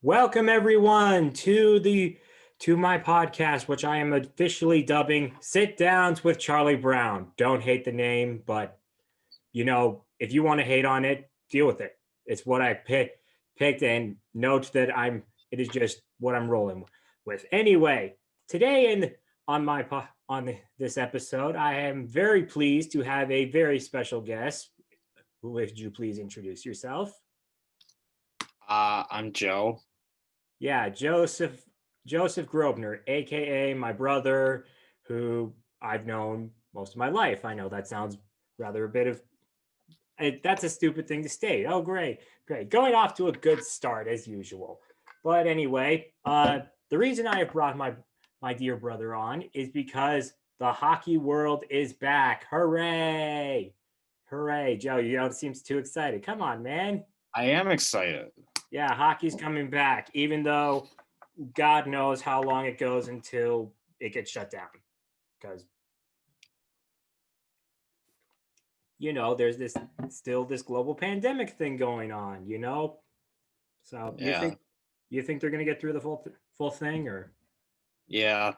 Welcome everyone to my podcast, which I am officially dubbing "Sit Downs with Charlie Brown." Don't hate the name, but if you want to hate on it, deal with it. It's what I picked, and note that It is just what I'm rolling with. Anyway, today on my this episode, I am very pleased to have a very special guest. Would you please introduce yourself? I'm Joe. Yeah, Joseph Groebner, aka my brother, who I've known most of my life. I know that sounds rather a bit of that's a stupid thing to state. Oh, great, great, going off to a good start as usual. But anyway, the reason I have brought my dear brother on is because the hockey world is back. Hooray! Hooray, Joe! You don't seem too excited. Come on, man. I am excited. Yeah, hockey's coming back, even though God knows how long it goes until it gets shut down. Because there's this global pandemic thing going on. So you Yeah. think they're gonna get through the full thing, or Yeah.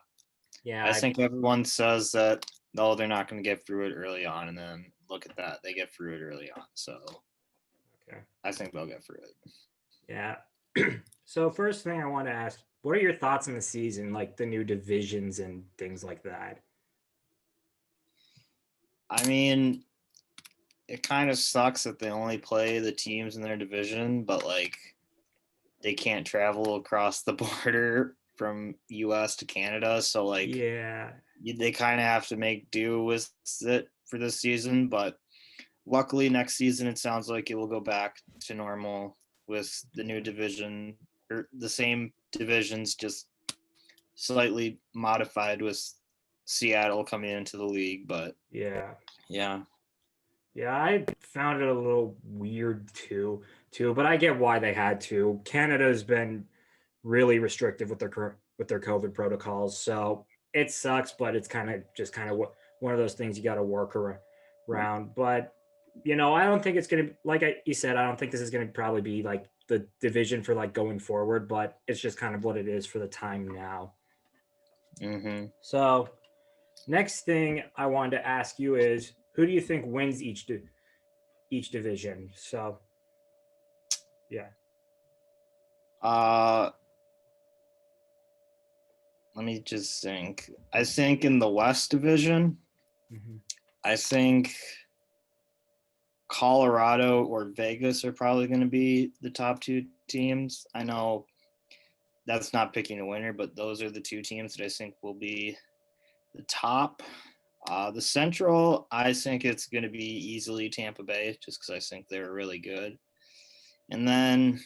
yeah, I think everyone says that, no, they're not going to get through it early on. And then look at that. They get through it early on. So okay, I think they'll get through it. yeah. So first thing I want to ask, what are your thoughts on the season, like the new divisions and things like that? I mean, it kind of sucks that they only play the teams in their division, but they can't travel across the border from US to Canada. So Yeah, they kind of have to make do with it for this season. But luckily, next season it sounds like it will go back to normal with the new division or the same divisions, just slightly modified with Seattle coming into the league. But yeah. yeah, Yeah, I found it a little weird too, but I get why they had to. Canada's been really restrictive with their COVID protocols, so it sucks, but it's kind of one of those things you got to work around. But I don't think it's gonna you said. I don't think this is gonna probably be like the division for like going forward, but it's just kind of what it is for the time now. mm-hmm. So next thing I wanted to ask you is, who do you think wins each division? So yeah. uh, let me just think. I think in the West Division, Mm-hmm. I think Colorado or Vegas are probably going to be the top two teams. I know that's not picking a winner, but those are the two teams that I think will be the top. The Central, I think it's going to be easily Tampa Bay, just because I think they're really good. And then,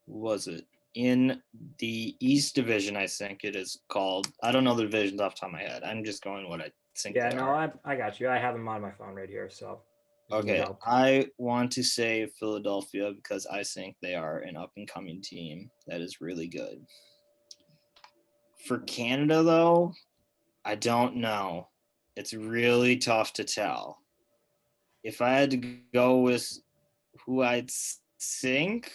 who was it? In the East Division, I think it is called. I don't know the divisions off the top of my head. I'm just going what I think Yeah, they no, are. I got you. I have them on my phone right here, so if you need Okay, help. I want to say Philadelphia because I think they are an up and coming team that is really good. For Canada, though, I don't know. It's really tough to tell. If I had to go with who I'd think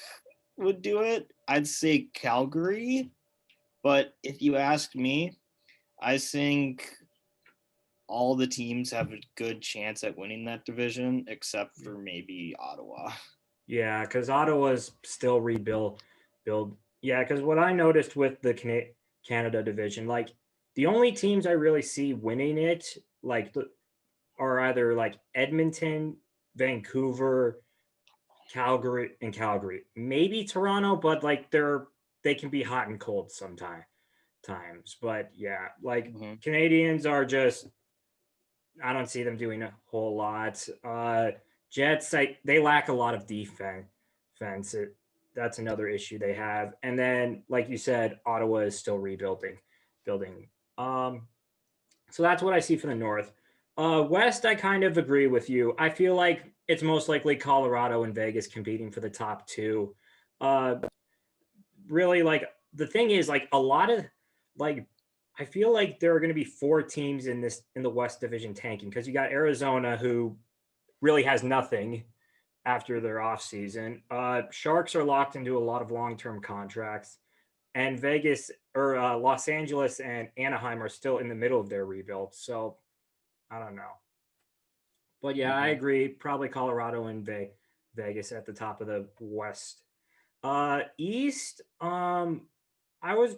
would do it, I'd say Calgary. But if you ask me, I think all the teams have a good chance at winning that division, except for maybe Ottawa. Yeah, because Ottawa's still build. Yeah, because what I noticed with the Canada division, like the only teams I really see winning it, like are either like Edmonton, Vancouver, Calgary, maybe Toronto, but like they can be hot and cold sometimes. But yeah, like Mm-hmm. Canadians are just, I don't see them doing a whole lot. Jets, they lack a lot of defense. That's another issue they have. And then, like you said, Ottawa is still building. Um, so that's what I see for the North. West, I kind of agree with you. I feel like it's most likely Colorado and Vegas competing for the top two. Uh, really, like the thing is, like a lot of like I feel like there are going to be four teams in the West Division tanking because you got Arizona, who really has nothing, after their offseason. Sharks are locked into a lot of long-term contracts, and Vegas or Los Angeles and Anaheim are still in the middle of their rebuild. So I don't know. But yeah, I Mm-hmm. agree. Probably Colorado and Vegas at the top of the West. East, I was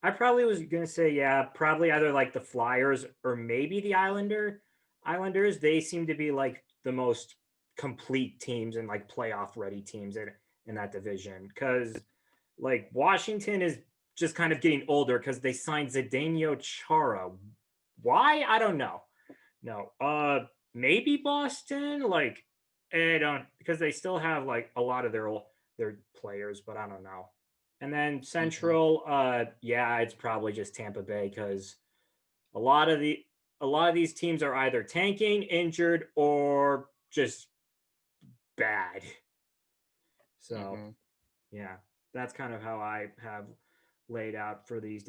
I probably was gonna say yeah, probably either like the Flyers or maybe the Islanders. They seem to be like the most complete teams and like playoff ready teams in that division. Because like Washington is just kind of getting older because they signed Zdeno Chara. Why? I don't know. No. Maybe Boston. Like, I don't because they still have like a lot of their players, but I don't know. And then Mm-hmm. Central, yeah, it's probably just Tampa Bay because a lot of the a lot of these teams are either tanking, injured, or just bad. So Mm-hmm. yeah, that's kind of how I have laid out for these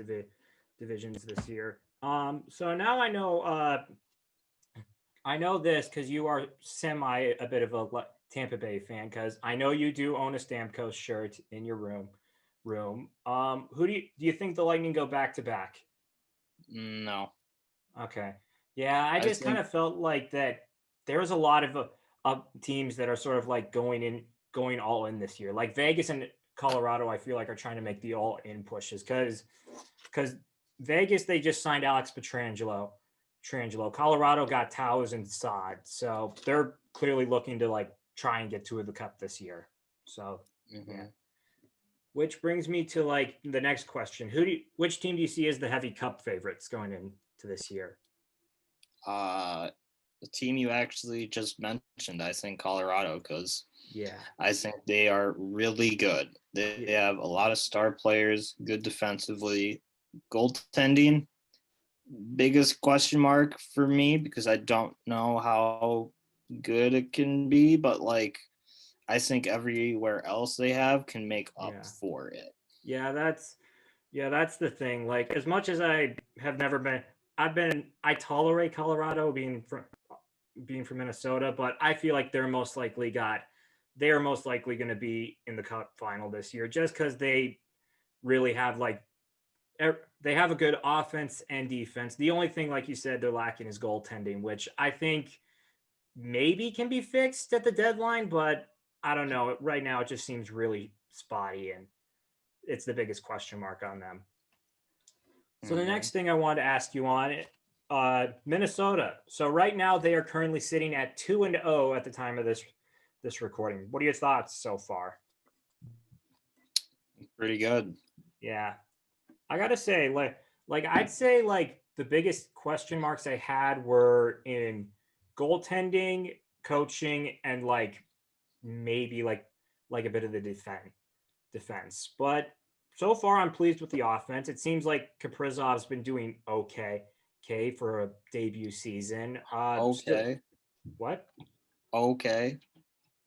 divisions this year. So now I know this because you are semi a bit of a Tampa Bay fan because I know you do own a Stamkos shirt in your room. Who do you think the Lightning go back to back? No, Okay, yeah, I I just kind think of felt like that there was a lot of teams that are sort of like going all in this year, like Vegas and Colorado. I feel like are trying to make the all in pushes because Vegas they just signed Alex Petrangelo. Colorado got Towers and Sod, so they're clearly looking to like try and get to the cup this year. So yeah, mm-hmm. which brings me to like the next question: which team do you see as the heavy cup favorites going into this year? uh, the team you actually just mentioned, I think Colorado, because Yeah, I think they are really good. They yeah, have a lot of star players, good defensively, goaltending. Biggest question mark for me because I don't know how good it can be, but like I think everywhere else they have can make up yeah, for it. yeah. That's the thing. Like as much as I have never been, I tolerate Colorado being from Minnesota, but I feel like they are most likely going to be in the cup final this year just because they really have like they have a good offense and defense. The only thing, like you said, they're lacking is goaltending, which I think maybe can be fixed at the deadline, but I don't know. Right now, it just seems really spotty, and it's the biggest question mark on them. So the Mm-hmm. next thing I wanted to ask you on Minnesota. So right now they are currently sitting at 2-0 at the time of this recording. What are your thoughts so far? Pretty good. Yeah, I gotta say, like I'd say like the biggest question marks I had were in goaltending, coaching, and like maybe like a bit of the defense. But so far, I'm pleased with the offense. It seems like Kaprizov's been doing okay for a debut season. Still Okay. what? Okay.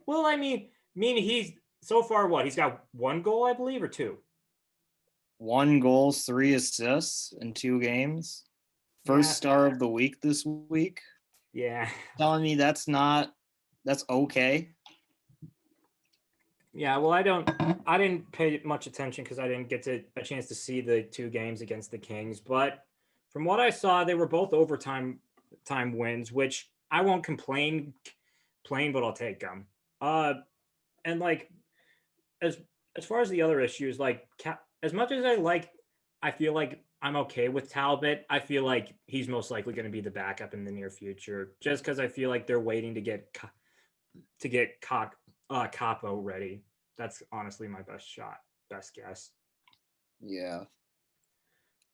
Well, I mean he's so far what? He's got one goal, I believe, or two. 1 goal, 3 assists in 2 games. First Yeah, star of the week this week. yeah, Telling me that's okay. yeah. Well, I didn't pay much attention because I didn't get a chance to see the two games against the Kings. But from what I saw, they were both time wins, which I won't complain, but I'll take them. Uh, and like as as far as the other issues, like as much as I feel like I'm okay with Talbot. I feel like he's most likely going to be the backup in the near future, just because I feel like they're waiting to get Capo ready. That's honestly my best guess. Yeah.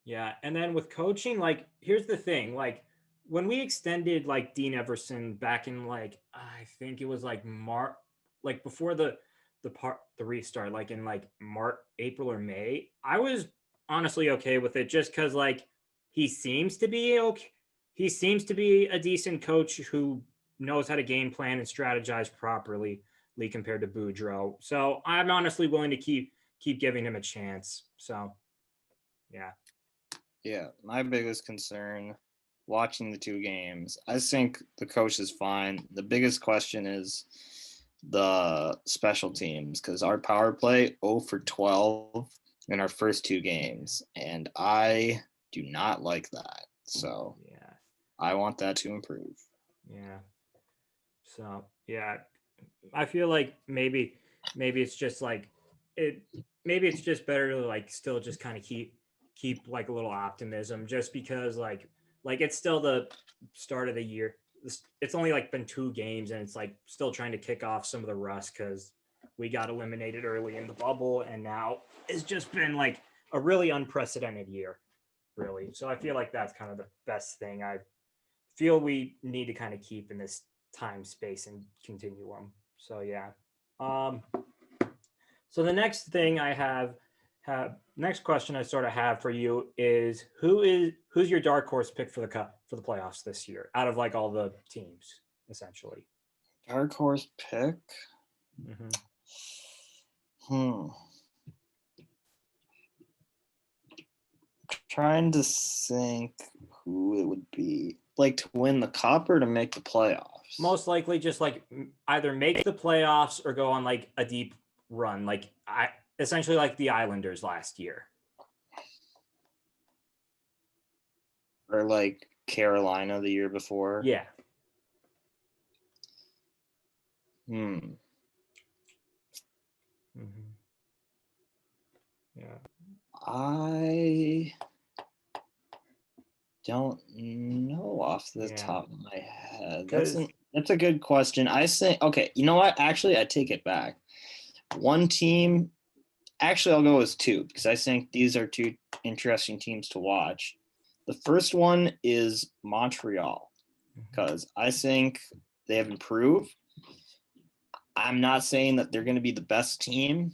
Yeah, and then with coaching, like here's the thing, like when we extended like Dean Everson back in like I think it was like like before the restart, like in like March, April or May, I was honestly okay with it just because like he seems to be okay. He seems to be a decent coach who knows how to game plan and strategize properly compared to Boudreaux. So I'm honestly willing to keep giving him a chance. So yeah. Yeah. My biggest concern watching the 2 games, I think the coach is fine. The biggest question is the special teams because our power play 0 for 12 in our first 2 games, and I do not like that. So Yeah. I want that to improve. Yeah. So yeah, I feel like maybe it's just like it maybe it's just better to like still just kind of keep like a little optimism just because like it's still the start of the year. It's only like been 2 games and it's like still trying to kick off some of the rust because we got eliminated early in the bubble and now it's just been like a really unprecedented year, really. So I feel like that's kind of the best thing I feel we need to kind of keep in this time, space, and continuum. So yeah. Um, so the next thing I have next question I sort of have for you is who's your dark horse pick for the cup for the playoffs this year out of like all the teams essentially. Dark horse pick? Mm-hmm. Trying to think who it would be. Like to win the cup or to make the playoffs? Most likely just like either make the playoffs or go on like a deep run, like I essentially like the Islanders last year. Or like Carolina the year before? Yeah. Hmm. Mm-hmm. Yeah. I don't know off the Yeah. top of my head. Because That's a good question. I say okay, you know what? Actually, I take it back. One team, actually I'll go with 2 because I think these are 2 interesting teams to watch. The first one is Montreal because I think they have improved. I'm not saying that they're going to be the best team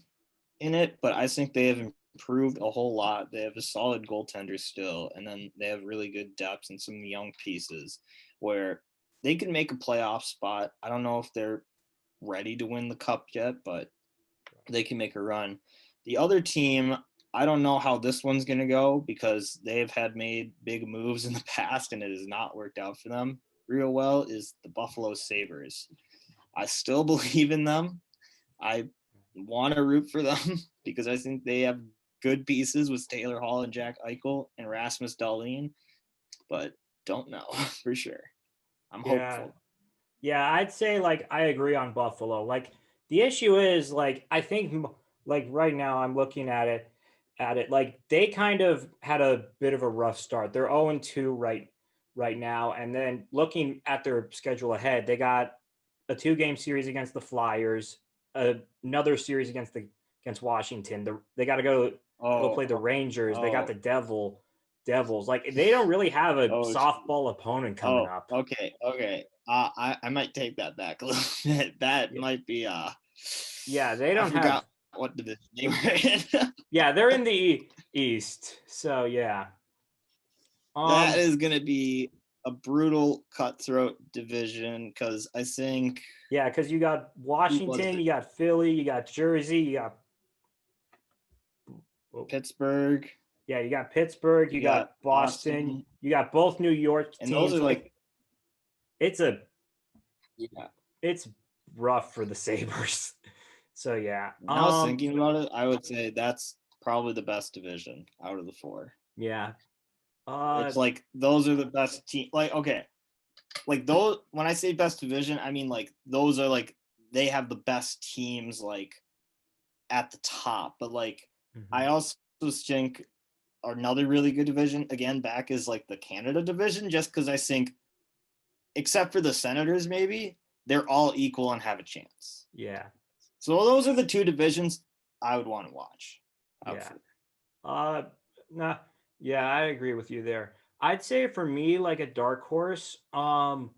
in it, but I think they have improved a whole lot. They have a solid goaltender still, and then they have really good depth and some young pieces where they can make a playoff spot. I don't know if they're ready to win the cup yet, but they can make a run. The other team, I don't know how this one's going to go because they've had made big moves in the past and it has not worked out for them real well, is the Buffalo Sabres. I still believe in them. I want to root for them because I think they have good pieces with Taylor Hall and Jack Eichel and Rasmus Dahlin, but don't know for sure. I'm yeah, hopeful. yeah, I'd say like I agree on Buffalo. Like the issue is like I think like right now I'm looking at it like they kind of had a bit of a rough start. They're 0-2 right now, and then looking at their schedule ahead, they got a 2-game series against the Flyers, another series against Washington. They got to go play the Rangers. They got Oh, the Devils. Like they don't really have a oh, softball opponent coming up. okay. I might take that back a little bit. That Yeah, might be yeah, they I don't have. forgot what division they were in. Yeah, they're in the East. So yeah. That Um. is gonna be a brutal cutthroat division because I think Yeah, because you got who was Washington, it? you got Philly, you got Jersey, you got. Oh, Pittsburgh. yeah, you got Pittsburgh, you You got got Boston, Boston, you got both New York and those teams. are like It's a yeah. it's rough for the Sabres. So yeah. When I was thinking about it, I would say that's probably the best division out of the 4. Yeah. It's like those are the best team. Like okay, like those when I say best division, I mean like those are like they have the best teams like at the top. But like I also think another really good division again back is like the Canada division, just because I think except for the Senators, maybe they're all equal and have a chance. Yeah. So those are the 2 divisions I would want to watch. Yeah. Nah. Yeah, I agree with you there. I'd say for me, like a dark horse. I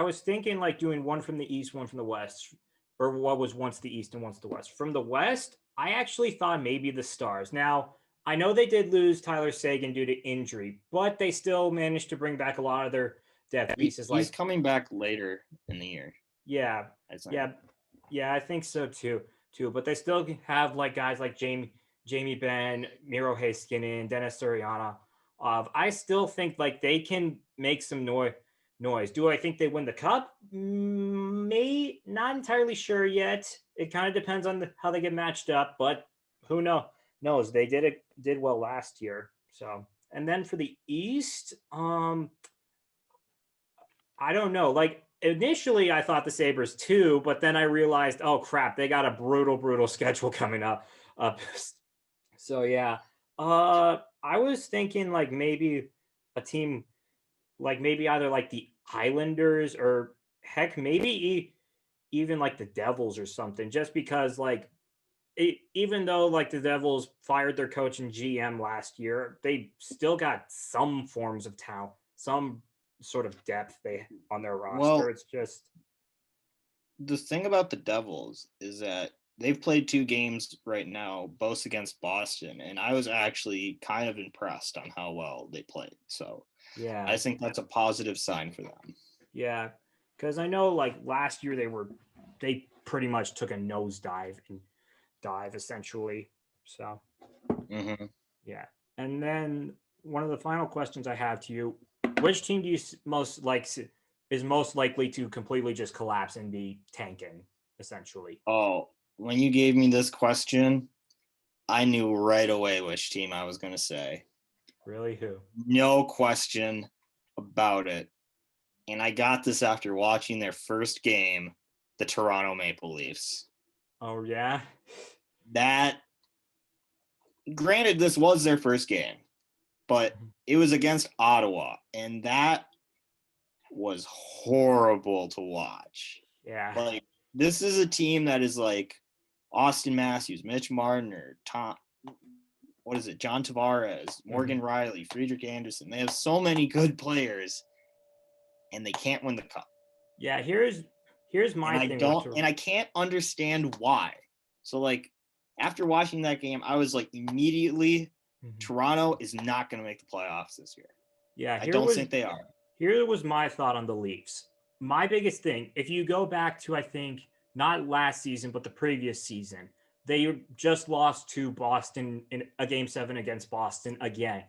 was thinking like doing one from the East, one from the West, or what was once the East and once the West. From the West, I actually thought maybe the Stars. Now, I know they did lose Tyler Sagan due to injury, but they still managed to bring back a lot of their depth pieces. He's Like, coming back later in the year. yeah, yeah, yeah, I think so too. But they still have like guys like Jamie Benn, Miro Heiskanen, Dennis Suriana. I still think like they can make some noise. Do I think they win the cup? not entirely sure yet. It kind of depends on how they get matched up, but who knows? They did well last year. So, and then for the East, I don't know. Like initially, I thought the Sabres too, but then I realized, oh crap, they got a brutal schedule coming up. Up, so yeah. I was thinking like maybe a team like maybe either like the Islanders or heck, maybe even like the Devils or something, just because like even though like the Devils fired their coach and GM last year, they still got some forms of talent, some sort of depth they on their roster. Well, It's just the thing about the Devils is that they've played 2 games right now, both against Boston, and I was actually kind of impressed on how well they played. So yeah, I think that's a positive sign for them. yeah, because I know like last year they pretty much took a nosedive and dive essentially. So Mm-hmm. yeah, and then one of the final questions I have to you: which team do you most like is most likely to completely just collapse and be tanking essentially? Oh, when you gave me this question, I knew right away which team I was going to say. Really, who? No question about it. And I got this after watching their first game, the Toronto Maple Leafs. Oh yeah, That, granted, this was their first game, but it was against Ottawa, and that was horrible to watch. yeah. Like, this is a team that is like Austin Matthews, Mitch Martin, or John Tavares, Morgan Riley, Friedrich Anderson. They have so many good players, and they can't win the cup. Yeah, here's my thing. I can't understand why. So like after watching that game, I was like immediately, Toronto is not going to make the playoffs this year. Yeah, I don't think they are. Here was my thought on the Leafs. My biggest thing, if you go back to I think not last season but the previous season, they just lost to Boston in a game 7 against Boston again.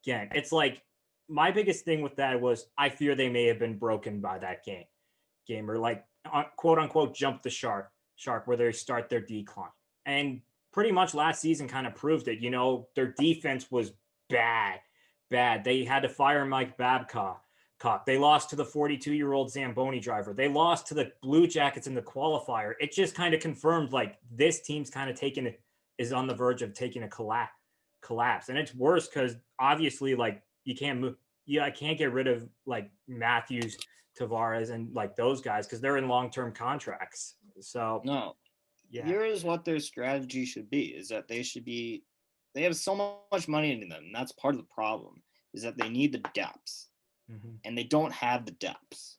It's like my biggest thing with that was I fear they may have been broken by that game or like quote unquote jump the shark where they start their decline. And pretty much last season kind of proved it. You know, their defense was bad. They had to fire Mike Babcock. They lost to the 42-year-old Zamboni driver. They lost to the Blue Jackets in the qualifier. It just kind of confirmed like this team's kind of is on the verge of taking a collapse. And it's worse because obviously like you can't move. Yeah, I can't get rid of like Matthews, Tavares, and like those guys because they're in long-term contracts. So no, yeah. Here is what their strategy should be: is that they have so much money in them, and that's part of the problem. Is that they need the depth, and they don't have the depth,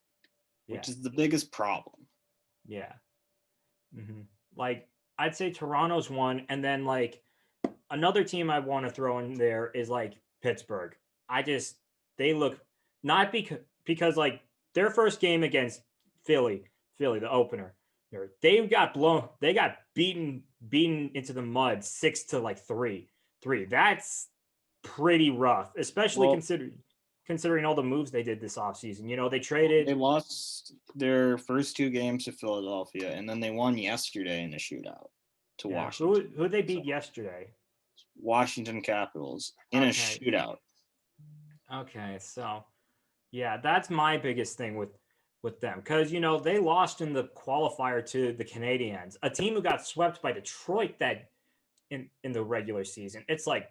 which is the biggest problem. Yeah. Like I'd say Toronto's one, and then like another team I want to throw in there is like Pittsburgh. They look not because like their first game against Philly, the opener, they got beaten into the mud 6-3. That's pretty rough, especially considering all the moves they did this offseason. You know, they lost their first 2 games to Philadelphia, and then they won yesterday in a shootout to Washington. Who they beat yesterday? Washington Capitals in a shootout. Okay, so yeah, that's my biggest thing with them because you know they lost in the qualifier to the Canadiens, a team who got swept by Detroit that in the regular season. It's like,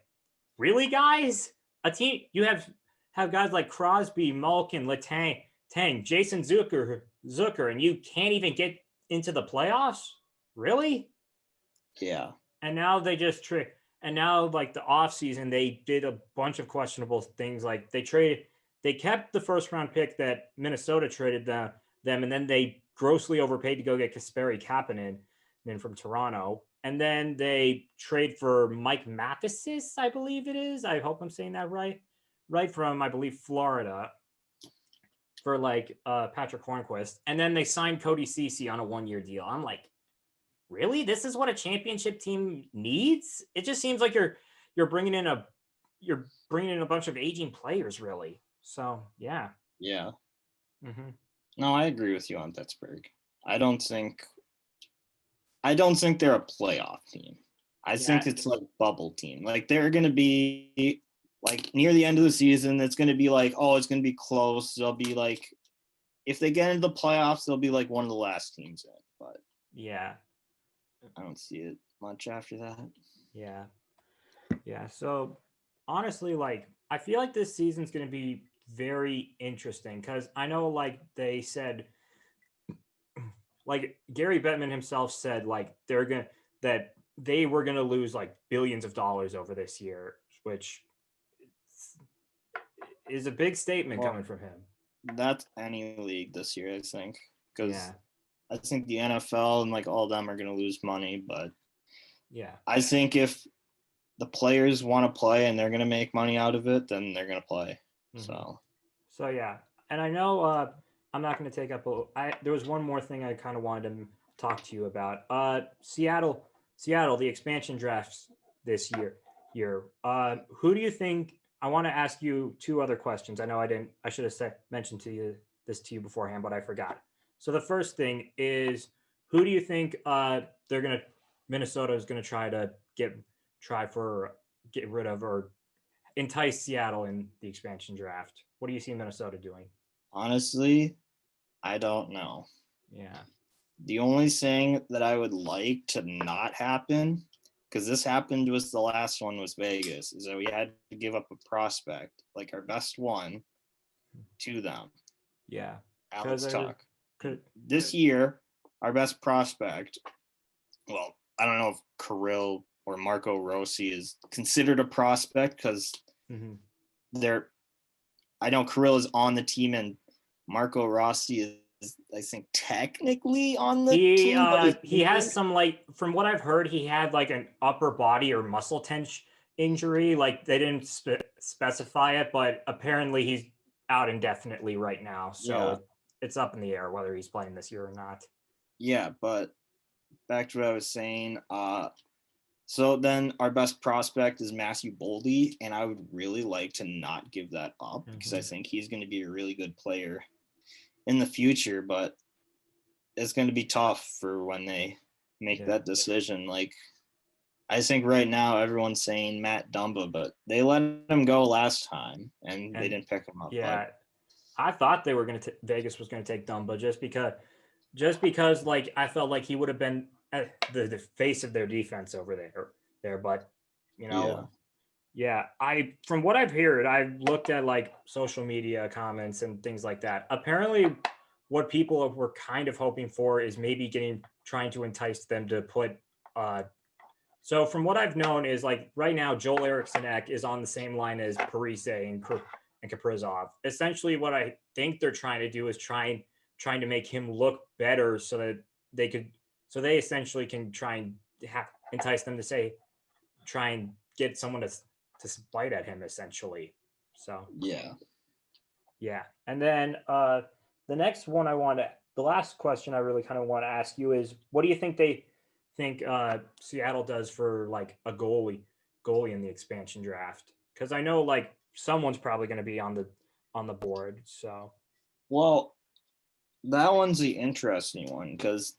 really, guys? A team you have guys like Crosby, Malkin, Letang, Jason Zucker, and you can't even get into the playoffs? Really? Yeah. And now they just trick. And now, like the offseason, they did a bunch of questionable things. Like they kept the first round pick that Minnesota traded them, and then they grossly overpaid to go get Kasperi Kapanen from Toronto. And then they trade for Mike Mathesis, I believe it is. I hope I'm saying that right. Right from, I believe, Florida for like Patrick Hornquist. And then they signed Cody Ceci on a 1-year deal. I'm like, really? This is what a championship team needs? It just seems like you're bringing in a bunch of aging players, really. So yeah. No, I agree with you on Pittsburgh. I don't think they're a playoff team. I think Yeah. it's like bubble team. Like they're gonna be like near the end of the season, it's gonna be like, oh, it's gonna be close. They'll be like, if they get into the playoffs, they'll be like one of the last teams in. But Yeah. I don't see it much after that. Yeah. Yeah. So honestly, like I feel like this season's going to be very interesting because I know, like they said, like Gary Bettman himself said, like that they were gonna lose like billions of dollars over this year, which is a big statement Well, coming from him. that's any league this year, I think, because Yeah. I think the NFL and like all of them are going to lose money. But Yeah. I think if the players want to play and they're going to make money out of it, then they're going to play. Mm-hmm. So Yeah, and I know I'm not going to take up. There was one more thing I kind of wanted to talk to you about. Seattle, the expansion drafts this year. Who do you think? I want to ask you two other questions. I know I didn't. I should have mentioned this to you beforehand, but I forgot. So the first thing is, who do you think they're gonna Minnesota is gonna get rid of or entice Seattle in the expansion draft? What do you see Minnesota doing? honestly, I don't know. Yeah. The only thing that I would like to not happen, because this happened with the last one was Vegas, is that we had to give up a prospect, like our best one, to them. Yeah. Alex Tuck. Could, This year, our best prospect, well, I don't know if Kirill or Marco Rossi is considered a prospect because mm-hmm. they're, I know Kirill is on the team and Marco Rossi is, I think, technically on the team. But he has some, like, from what I've heard, he had like an upper body or muscle tension injury. Like they didn't specify it, but apparently he's out indefinitely right now. So yeah, it's up in the air whether he's playing this year or not. yeah, but back to what I was saying. So then our best prospect is Matthew Boldy, and I would really like to not give that up because I think he's going to be a really good player in the future, but it's going to be tough for when they make that decision. Like, I think right now everyone's saying Matt Dumba, but they let him go last time and they didn't pick him up. Yeah, I thought they were going to Vegas was going to take Dumba just because like I felt like he would have been the face of their defense over there. But you know, yeah, I from what I've heard, I've looked at like social media comments and things like that. Apparently, what people were kind of hoping for is maybe trying to entice them to put. So from what I've known is like right now, Joel Eriksson Ek is on the same line as Parise and Kaprizov. Essentially, what I think they're trying to do is trying to make him look better so that they essentially can try and entice them to try and get someone to bite at him essentially. So yeah, and then the next one the last question I really kind of want to ask you is, what do you think Seattle does for like a goalie in the expansion draft? Because I know like someone's probably going to be on the board. So well, that one's the interesting one because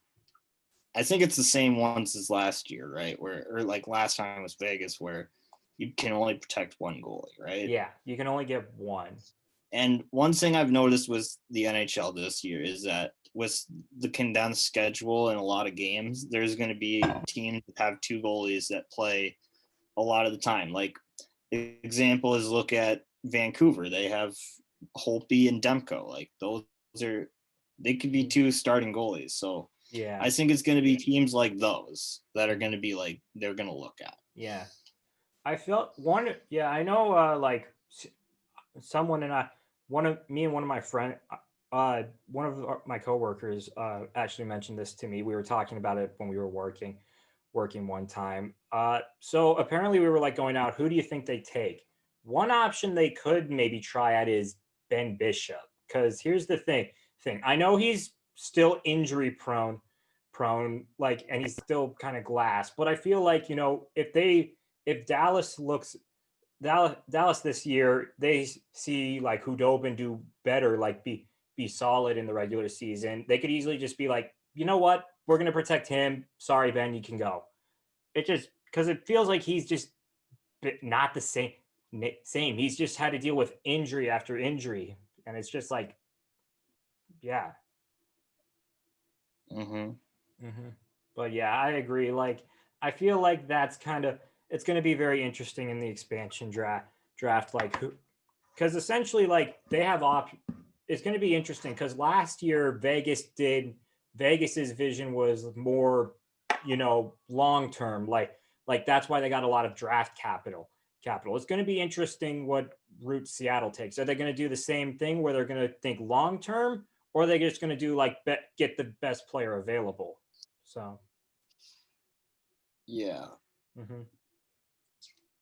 I think it's the same ones as last year, right? Or like last time was Vegas, where you can only protect one goalie, right? Yeah, you can only get one. And one thing I've noticed with the NHL this year is that with the condensed schedule and a lot of games, there's going to be teams that have two goalies that play a lot of the time. Like the example is look at Vancouver. They have Holtby and Demko. Like those they could be two starting goalies. So yeah, I think it's going to be teams like those that are going to be like they're going to look at. Yeah, I felt one. Yeah, I know. Like someone and I, one of me and one of my friend, one of my coworkers, actually mentioned this to me. We were talking about it when we were working one time. So apparently we were like going out. Who do you think they take? One option they could maybe try at is Ben Bishop. Because here's the thing. I know he's still injury prone, like, and he's still kind of glass. But I feel like if Dallas this year, they see like Hudobin do better, like be solid in the regular season. They could easily just be like, you know what? We're going to protect him. Sorry, Ben, you can go. It just, because it feels like he's just not the same. He's just had to deal with injury after injury. And it's just like, yeah. But yeah, I agree. Like, I feel like that's kind of, it's going to be very interesting in the expansion draft. Like, who, because essentially, like, they have it's going to be interesting because last year Vegas's vision was more, long term. Like that's why they got a lot of draft capital. It's going to be interesting what route Seattle takes. Are they going to do the same thing where they're going to think long term, or are they just going to do like get the best player available? So, yeah.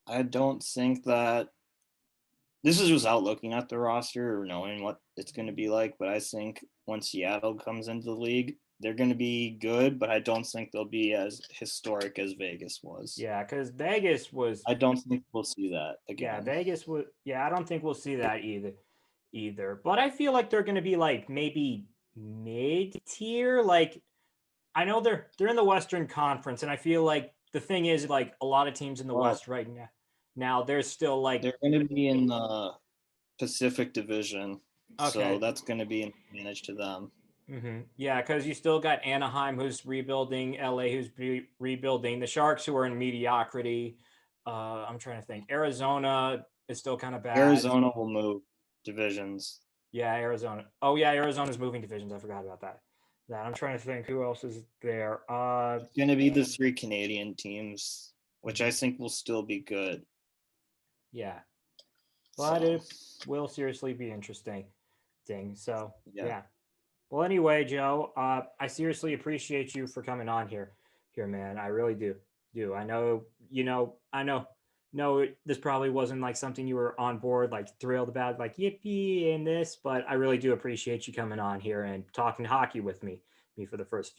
I don't think that this is without looking at the roster or knowing what it's going to be like, but I think when Seattle comes into the league, they're going to be good, but I don't think they'll be as historic as Vegas was. Yeah, because Vegas was. I don't think we'll see that again. Yeah, Vegas would. Yeah, I don't think we'll see that either. But I feel like they're going to be like maybe mid tier. Like I know they're in the Western Conference, and I feel like the thing is like a lot of teams in the West right now. Now there's still like they're going to be in the Pacific Division, so that's going to be an advantage to them. Yeah, because you still got Anaheim who's rebuilding, LA who's rebuilding, the Sharks who are in mediocrity. I'm trying to think. Arizona is still kind of bad. Arizona will move divisions. Yeah, Arizona. Oh yeah, Arizona's moving divisions. I forgot about that. I'm trying to think who else is there. It's going to be the 3 Canadian teams, which I think will still be good. Yeah, but it will seriously be interesting. So yeah. Well, anyway, Joe, I seriously appreciate you for coming on here, man. I really do. I know, no, this probably wasn't like something you were on board, like thrilled about, like yippee and this, but I really do appreciate you coming on here and talking hockey with me for the first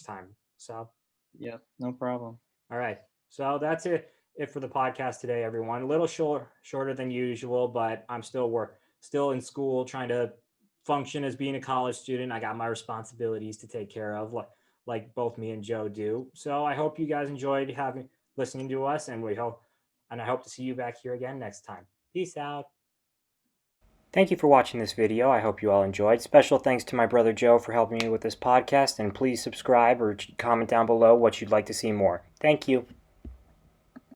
time. So, yeah, no problem. All right, so that's it for the podcast today, everyone. A little shorter than usual, but I'm still in school trying to function as being a college student. I got my responsibilities to take care of, like both me and Joe do. So I hope you guys enjoyed listening to us, and I hope to see you back here again next time. Peace out. Thank you for watching this video. I hope you all enjoyed. Special thanks to my brother Joe for helping me with this podcast, and please subscribe or comment down below what you'd like to see more. Thank you.